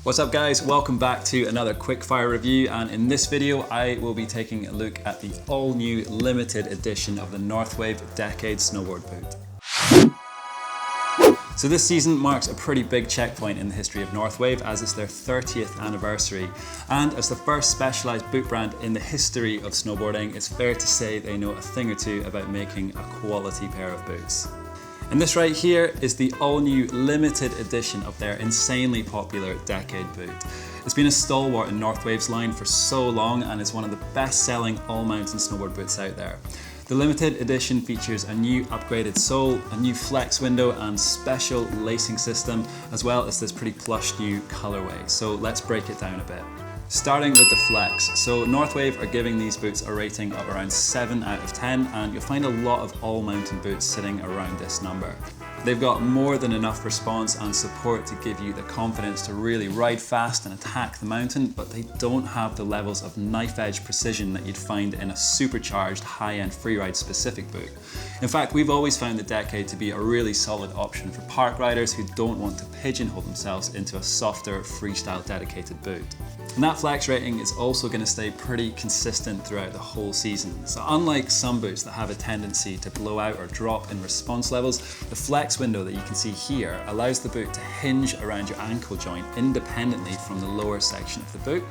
What's up guys, welcome back to another Quickfire review, and in this video I will be taking a look at the all new limited edition of the Northwave Decade Snowboard boot. So this season marks a pretty big checkpoint in the history of Northwave, as it's their 30th anniversary, and as the first specialised boot brand in the history of snowboarding, it's fair to say they know a thing or two about making a quality pair of boots. And this right here is the all-new limited edition of their insanely popular Decade boot. It's been a stalwart in Northwave's line for so long and is one of the best-selling all-mountain snowboard boots out there. The limited edition features a new upgraded sole, a new flex window and special lacing system, as well as this pretty plush new colourway. So let's break it down a bit. Starting with the flex. So Northwave are giving these boots a rating of around 7 out of 10, and you'll find a lot of all mountain boots sitting around this number. They've got more than enough response and support to give you the confidence to really ride fast and attack the mountain, but they don't have the levels of knife edge precision that you'd find in a supercharged high-end freeride specific boot. In fact, we've always found the Decade to be a really solid option for park riders who don't want to pigeonhole themselves into a softer freestyle dedicated boot. And that flex rating is also going to stay pretty consistent throughout the whole season. So unlike some boots that have a tendency to blow out or drop in response levels, the flex window that you can see here allows the boot to hinge around your ankle joint independently from the lower section of the boot.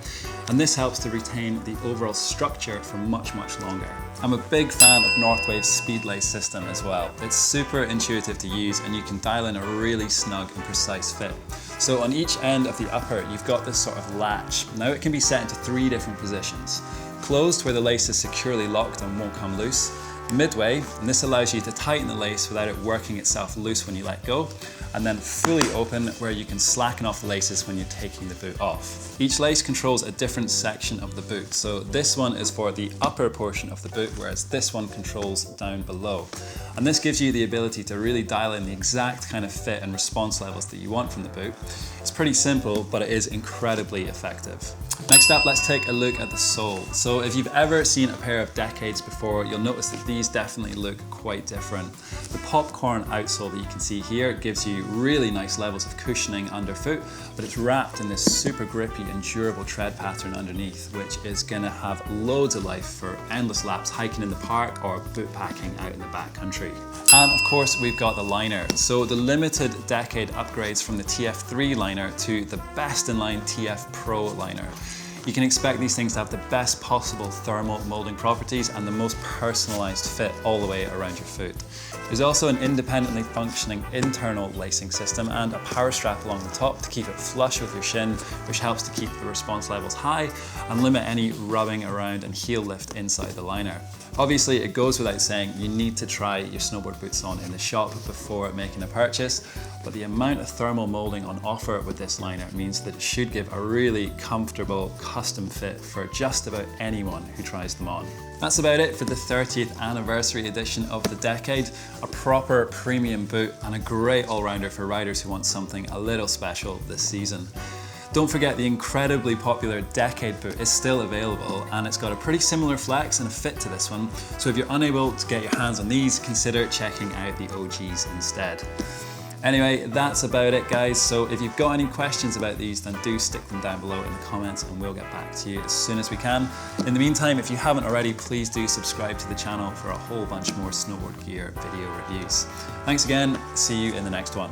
And this helps to retain the overall structure for much longer. I'm a big fan of Northwave's Speedlace system as well. It's super intuitive to use and you can dial in a really snug and precise fit. So on each end of the upper, you've got this sort of latch. Now it can be set into 3 different positions. Closed, where the lace is securely locked and won't come loose. Midway, and this allows you to tighten the lace without it working itself loose when you let go. And then fully open, where you can slacken off the laces when you're taking the boot off. Each lace controls a different section of the boot. So this one is for the upper portion of the boot, whereas this one controls down below. And this gives you the ability to really dial in the exact kind of fit and response levels that you want from the boot. It's pretty simple, but it is incredibly effective. Next up, let's take a look at the sole. So if you've ever seen a pair of Decades before, you'll notice that these definitely look quite different. The popcorn outsole that you can see here gives you really nice levels of cushioning underfoot, but it's wrapped in this super grippy and durable tread pattern underneath, which is gonna have loads of life for endless laps hiking in the park or boot packing out in the backcountry. And of course, we've got the liner. So the limited Decade upgrades from the TF3 liner to the best in line TF Pro liner. You can expect these things to have the best possible thermal molding properties and the most personalized fit all the way around your foot. There's also an independently functioning internal lacing system and a power strap along the top to keep it flush with your shin, which helps to keep the response levels high and limit any rubbing around and heel lift inside the liner. Obviously, it goes without saying, you need to try your snowboard boots on in the shop before making a purchase, but the amount of thermal molding on offer with this liner means that it should give a really comfortable custom fit for just about anyone who tries them on. That's about it for the 30th anniversary edition of the Decade, a proper premium boot and a great all-rounder for riders who want something a little special this season. Don't forget, the incredibly popular Decade boot is still available, and it's got a pretty similar flex and a fit to this one, so if you're unable to get your hands on these, consider checking out the OGs instead. Anyway, that's about it guys, so if you've got any questions about these, then do stick them down below in the comments and we'll get back to you as soon as we can. In the meantime, if you haven't already, please do subscribe to the channel for a whole bunch more snowboard gear video reviews. Thanks again, see you in the next one.